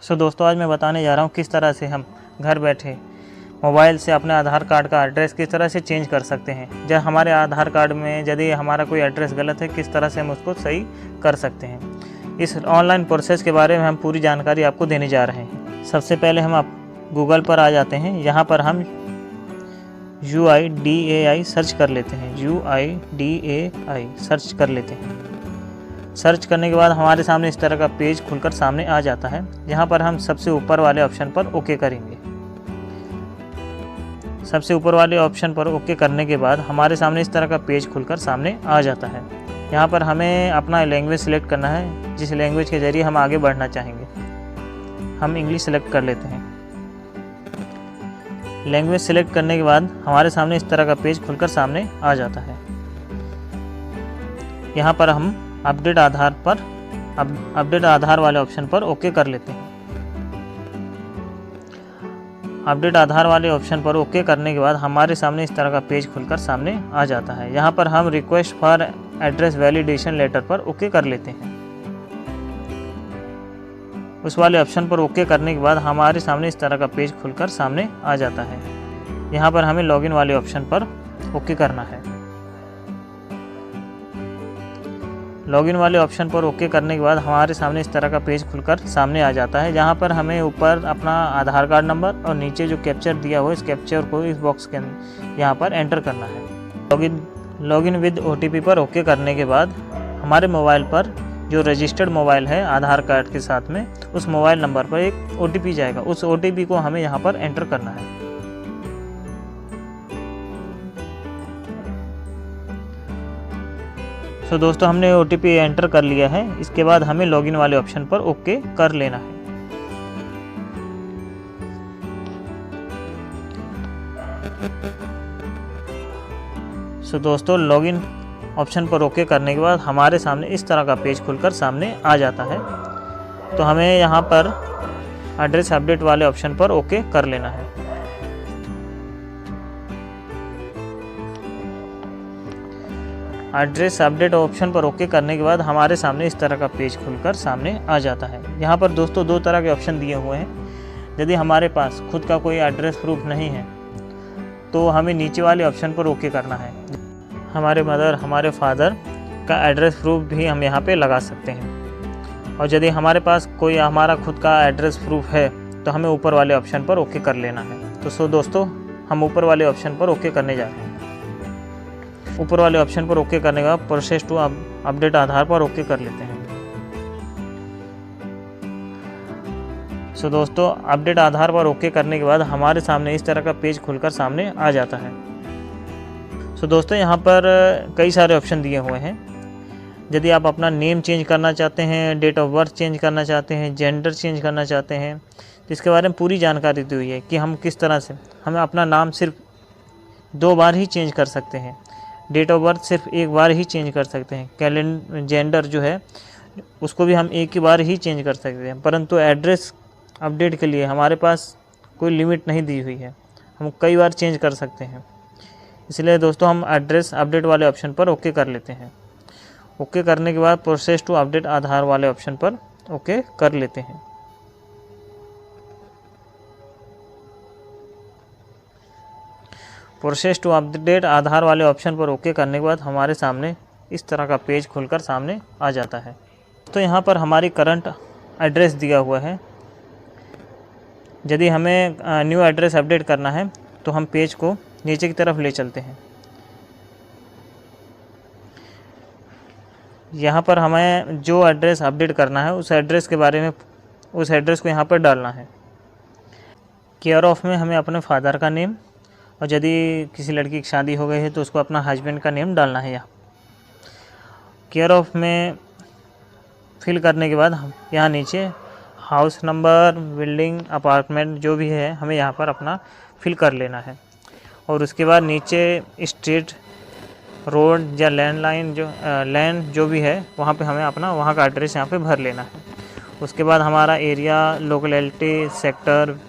दोस्तों आज मैं बताने जा रहा हूँ किस तरह से हम घर बैठे मोबाइल से अपने आधार कार्ड का एड्रेस किस तरह से चेंज कर सकते हैं। जब हमारे आधार कार्ड में यदि हमारा कोई एड्रेस गलत है, किस तरह से हम उसको सही कर सकते हैं। इस ऑनलाइन प्रोसेस के बारे में हम पूरी जानकारी आपको देने जा रहे हैं। सबसे पहले हम आप गूगल पर आ जाते हैं। यहाँ पर हम UIDAI सर्च कर लेते हैं। UIDAI सर्च कर लेते हैं। सर्च करने के बाद हमारे सामने इस तरह का पेज खुलकर सामने आ जाता है। यहाँ पर हम सबसे ऊपर वाले ऑप्शन पर ओके करेंगे। सबसे ऊपर वाले ऑप्शन पर ओके करने के बाद हमारे सामने इस तरह का पेज खुलकर सामने आ जाता है। यहाँ पर हमें अपना लैंग्वेज सिलेक्ट करना है, जिस लैंग्वेज के ज़रिए हम आगे बढ़ना चाहेंगे। हम इंग्लिश सेलेक्ट कर लेते हैं। लैंग्वेज सेलेक्ट करने के बाद हमारे सामने इस तरह का पेज खुलकर सामने आ जाता है। यहाँ पर हम अपडेट आधार वाले ऑप्शन पर ओके कर लेते हैं। अपडेट आधार वाले ऑप्शन पर ओके करने के बाद हमारे सामने इस तरह का पेज खुलकर सामने आ जाता है। यहाँ पर हम request for address validation letter पर ओके कर लेते हैं। उस वाले ऑप्शन पर ओके करने के बाद हमारे सामने इस तरह का पेज खुलकर सामने आ जाता है। यहाँ पर हमें लॉगिन वाले ऑप्शन पर ओके करना है। लॉगिन वाले ऑप्शन पर ओके करने के बाद हमारे सामने इस तरह का पेज खुलकर सामने आ जाता है। जहाँ पर हमें ऊपर अपना आधार कार्ड नंबर और नीचे जो कैप्चर दिया हो इस कैप्चर को इस बॉक्स के अंदर यहाँ पर एंटर करना है। लॉगिन विद OTP पर ओके करने के बाद हमारे मोबाइल पर जो रजिस्टर्ड मोबाइल है आधार कार्ड के साथ में, उस मोबाइल नंबर पर एक OTP जाएगा। उस OTP को हमें यहाँ पर एंटर करना है। दोस्तों हमने OTP एंटर कर लिया है। इसके बाद हमें लॉगिन वाले ऑप्शन पर ओके कर लेना है। दोस्तों लॉगिन ऑप्शन पर ओके करने के बाद हमारे सामने इस तरह का पेज खुलकर सामने आ जाता है। तो हमें यहाँ पर एड्रेस अपडेट वाले ऑप्शन पर ओके कर लेना है। एड्रेस अपडेट ऑप्शन पर ओके करने के बाद हमारे सामने इस तरह का पेज खुलकर सामने आ जाता है। यहाँ पर दोस्तों दो तरह के ऑप्शन दिए हुए हैं। यदि हमारे पास खुद का कोई एड्रेस प्रूफ नहीं है तो हमें नीचे वाले ऑप्शन पर ओके करना है। हमारे मदर, हमारे फादर का एड्रेस प्रूफ भी हम यहाँ पे लगा सकते हैं। और यदि हमारे पास कोई हमारा खुद का एड्रेस प्रूफ है तो हमें ऊपर वाले ऑप्शन पर ओके कर लेना है। तो दोस्तों हम ऊपर वाले ऑप्शन पर ओके करने जा रहे हैं। ऊपर वाले ऑप्शन पर ओके करने के बाद प्रोसेस टू अपडेट आधार पर ओके कर लेते हैं। दोस्तों अपडेट आधार पर ओके करने के बाद हमारे सामने इस तरह का पेज खुलकर सामने आ जाता है। दोस्तों यहाँ पर कई सारे ऑप्शन दिए हुए हैं। यदि आप अपना नेम चेंज करना चाहते हैं, डेट ऑफ बर्थ चेंज करना चाहते हैं, जेंडर चेंज करना चाहते हैं, तो इसके बारे में पूरी जानकारी दी हुई है कि हम किस तरह से हमें अपना नाम सिर्फ 2 बार ही चेंज कर सकते हैं। डेट ऑफ बर्थ सिर्फ 1 बार ही चेंज कर सकते हैं। जेंडर जो है उसको भी हम 1 ही बार ही चेंज कर सकते हैं। परंतु एड्रेस अपडेट के लिए हमारे पास कोई लिमिट नहीं दी हुई है, हम कई बार चेंज कर सकते हैं। इसलिए दोस्तों हम एड्रेस अपडेट वाले ऑप्शन पर ओके कर लेते हैं। ओके करने के बाद प्रोसेस टू अपडेट आधार वाले ऑप्शन पर ओके कर लेते हैं। प्रोसेस टू अपडेट आधार वाले ऑप्शन पर ओके करने के बाद हमारे सामने इस तरह का पेज खुलकर सामने आ जाता है। तो यहाँ पर हमारी करंट एड्रेस दिया हुआ है। यदि हमें न्यू एड्रेस अपडेट करना है तो हम पेज को नीचे की तरफ ले चलते हैं। यहाँ पर हमें जो एड्रेस अपडेट करना है उस एड्रेस के बारे में, उस एड्रेस को यहाँ पर डालना है। केयर ऑफ में हमें अपने फादर का नेम, और यदि किसी लड़की की शादी हो गई है तो उसको अपना हस्बैंड का नेम डालना है। यहाँ केयर ऑफ में फिल करने के बाद हम यहाँ नीचे हाउस नंबर, बिल्डिंग, अपार्टमेंट जो भी है हमें यहाँ पर अपना फिल कर लेना है। और उसके बाद नीचे स्ट्रीट, रोड या लैंडलाइन लैंड जो भी है वहाँ पे हमें अपना वहाँ का एड्रेस यहाँ पे भर लेना है। उसके बाद हमारा एरिया, लोकेलिटी, सेक्टर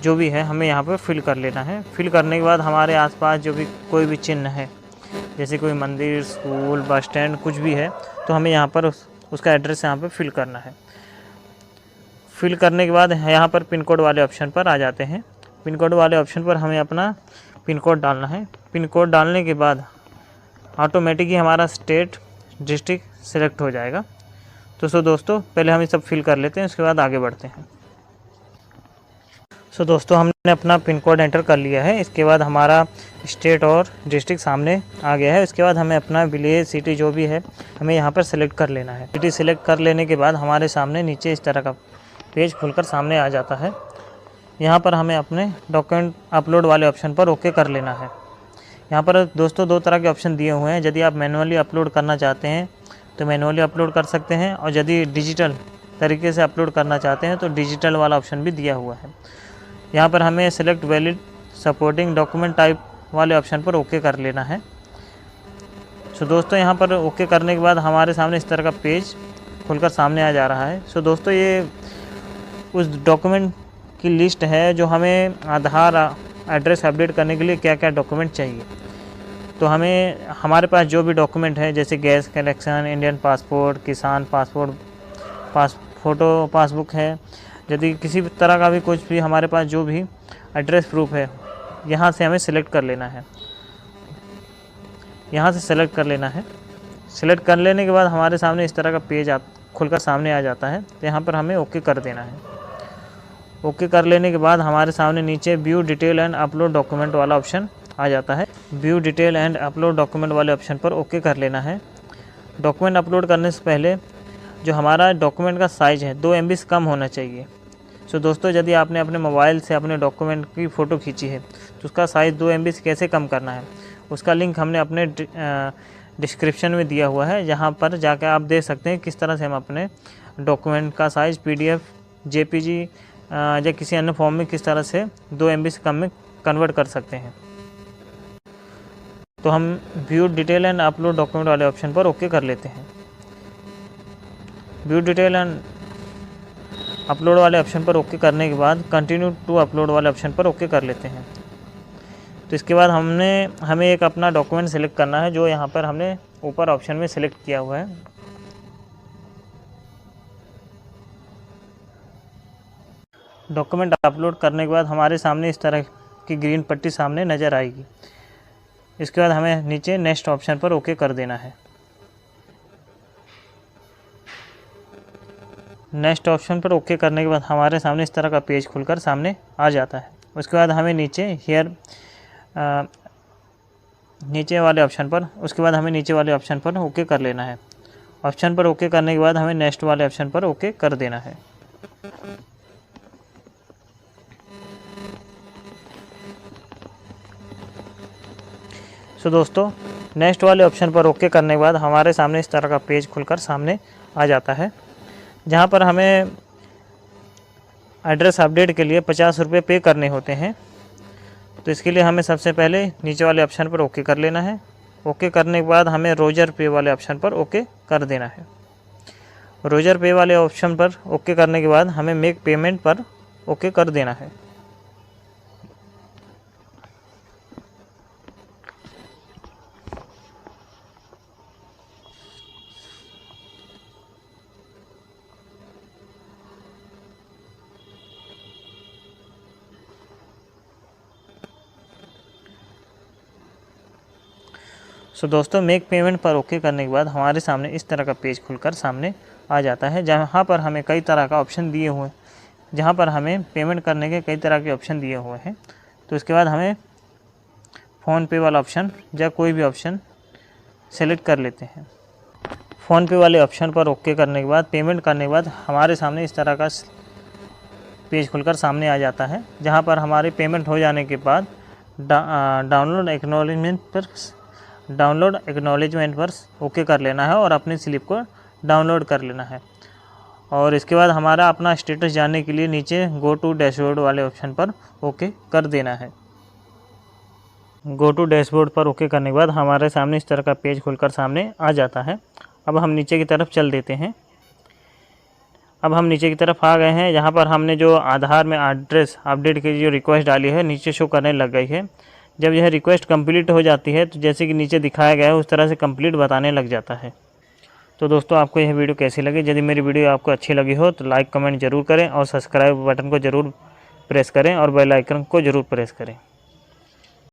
जो भी है हमें यहाँ पे फिल कर लेना है। फिल करने के बाद हमारे आसपास जो भी कोई भी चिन्ह है, जैसे कोई मंदिर, स्कूल, बस स्टैंड कुछ भी है, तो हमें यहाँ पर उसका एड्रेस यहाँ पे फिल करना है। फिल करने के बाद यहाँ पर पिन कोड वाले ऑप्शन पर आ जाते हैं। पिन कोड वाले ऑप्शन पर हमें अपना पिन कोड डालना है। पिन कोड डालने के बाद ऑटोमेटिक ही हमारा स्टेट डिस्ट्रिक्ट सेलेक्ट हो जाएगा। तो दोस्तों पहले हम ये सब फिल कर लेते हैं, उसके बाद आगे बढ़ते हैं। दोस्तों हमने अपना पिन कोड एंटर कर लिया है। इसके बाद हमारा स्टेट और डिस्ट्रिक्ट सामने आ गया है। उसके बाद हमें अपना विलेज सिटी जो भी है हमें यहाँ पर सेलेक्ट कर लेना है। सिटी सेलेक्ट कर लेने के बाद हमारे सामने नीचे इस तरह का पेज खुलकर सामने आ जाता है। यहाँ पर हमें अपने डॉक्यूमेंट अपलोड वाले ऑप्शन पर ओके कर लेना है। यहाँ पर दोस्तों 2 तरह के ऑप्शन दिए हुए हैं। यदि आप मैनुअली अपलोड करना चाहते हैं तो मैनुअली अपलोड कर सकते हैं, और यदि डिजिटल तरीके से अपलोड करना चाहते हैं तो डिजिटल वाला ऑप्शन भी दिया हुआ है। यहाँ पर हमें select valid supporting document type वाले ऑप्शन पर ओके कर लेना है। दोस्तों यहाँ पर ओके करने के बाद हमारे सामने इस तरह का पेज खुलकर सामने आ जा रहा है। दोस्तों ये उस डॉक्यूमेंट की लिस्ट है जो हमें आधार एड्रेस अपडेट करने के लिए क्या क्या डॉक्यूमेंट चाहिए। तो हमें हमारे पास जो भी डॉक्यूमेंट है जैसे गैस कनेक्शन, इंडियन पासपोर्ट, किसान पासपोर्ट, फ़ोटो पासबुक है, यदि किसी तरह का भी कुछ भी हमारे पास जो भी एड्रेस प्रूफ है यहाँ से हमें सेलेक्ट कर लेना है। यहाँ से सेलेक्ट कर लेना है। सेलेक्ट कर लेने के बाद हमारे सामने इस तरह का पेज खुलकर सामने आ जाता है। तो यहाँ पर हमें ओके कर देना है। ओके कर लेने के बाद हमारे सामने नीचे view detail and upload document वाला ऑप्शन आ जाता है। View detail and upload document वाले ऑप्शन पर ओके कर लेना है। डॉक्यूमेंट अपलोड करने से पहले जो हमारा डॉक्यूमेंट का साइज़ है 2 MB से कम होना चाहिए। दोस्तों यदि आपने अपने मोबाइल से अपने डॉक्यूमेंट की फ़ोटो खींची है तो उसका साइज़ 2 MB से कैसे कम करना है उसका लिंक हमने अपने डिस्क्रिप्शन में दिया हुआ है, जहाँ पर जाकर आप देख सकते हैं किस तरह से हम अपने डॉक्यूमेंट का साइज़ PDF, JPG या किसी अन्य फॉर्म में किस तरह से 2 MB से कम में कन्वर्ट कर सकते हैं। तो हम view detail and upload document वाले ऑप्शन पर ओके कर लेते हैं। व्यू डिटेल एंड अपलोड वाले ऑप्शन पर ओके करने के बाद कंटिन्यू टू अपलोड वाले ऑप्शन पर ओके कर लेते हैं। तो इसके बाद हमें एक अपना डॉक्यूमेंट सेलेक्ट करना है जो यहाँ पर हमने ऊपर ऑप्शन में सेलेक्ट किया हुआ है। डॉक्यूमेंट अपलोड करने के बाद हमारे सामने इस तरह की ग्रीन पट्टी सामने नज़र आएगी। इसके बाद हमें नीचे नेक्स्ट ऑप्शन पर ओके कर देना है। नेक्स्ट ऑप्शन पर ओके करने के बाद हमारे सामने इस तरह का पेज खुलकर सामने आ जाता है। उसके बाद हमें नीचे वाले ऑप्शन पर ओके कर लेना है। ऑप्शन पर ओके करने के बाद हमें नेक्स्ट वाले ऑप्शन पर ओके कर देना है। दोस्तों नेक्स्ट वाले ऑप्शन पर ओके करने के बाद हमारे सामने इस तरह का पेज खुलकर सामने आ जाता है, जहाँ पर हमें एड्रेस अपडेट के लिए 50 रुपये पे करने होते हैं। तो इसके लिए हमें सबसे पहले नीचे वाले ऑप्शन पर ओके कर लेना है। ओके करने के बाद हमें रोजर पे वाले ऑप्शन पर ओके कर देना है। रोजर पे वाले ऑप्शन पर ओके करने के बाद हमें मेक पेमेंट पर ओके कर देना है। दोस्तों मेक पेमेंट पर ओके करने के बाद हमारे सामने इस तरह का पेज खुलकर सामने आ जाता है, जहाँ पर हमें कई तरह का ऑप्शन दिए हुए हैं, जहाँ पर हमें पेमेंट करने के कई तरह के ऑप्शन दिए हुए हैं। तो इसके बाद हमें फ़ोनपे वाला ऑप्शन या कोई भी ऑप्शन सेलेक्ट कर लेते हैं। फ़ोनपे वाले ऑप्शन पर ओके करने के बाद पेमेंट करने के बाद हमारे सामने इस तरह का पेज खुलकर सामने आ जाता है, जहाँ पर हमारी पेमेंट हो जाने के बाद डाउनलोड एक्नॉलेजमेंट पर ओके कर लेना है और अपनी स्लिप को डाउनलोड कर लेना है। और इसके बाद हमारा अपना स्टेटस जानने के लिए नीचे गो टू डैशबोर्ड वाले ऑप्शन पर ओके कर देना है। गो टू डैशबोर्ड पर ओके करने के बाद हमारे सामने इस तरह का पेज खुलकर सामने आ जाता है। अब हम नीचे की तरफ चल देते हैं। अब हम नीचे की तरफ आ गए हैं, जहाँ पर हमने जो आधार में एड्रेस अपडेट की जो रिक्वेस्ट डाली है नीचे शो करने लग गई है। जब यह रिक्वेस्ट कंप्लीट हो जाती है तो जैसे कि नीचे दिखाया गया है उस तरह से कंप्लीट बताने लग जाता है। तो दोस्तों आपको यह वीडियो कैसी लगी? यदि मेरी वीडियो आपको अच्छी लगी हो तो लाइक कमेंट ज़रूर करें और सब्सक्राइब बटन को ज़रूर प्रेस करें और बेल आइकन को ज़रूर प्रेस करें।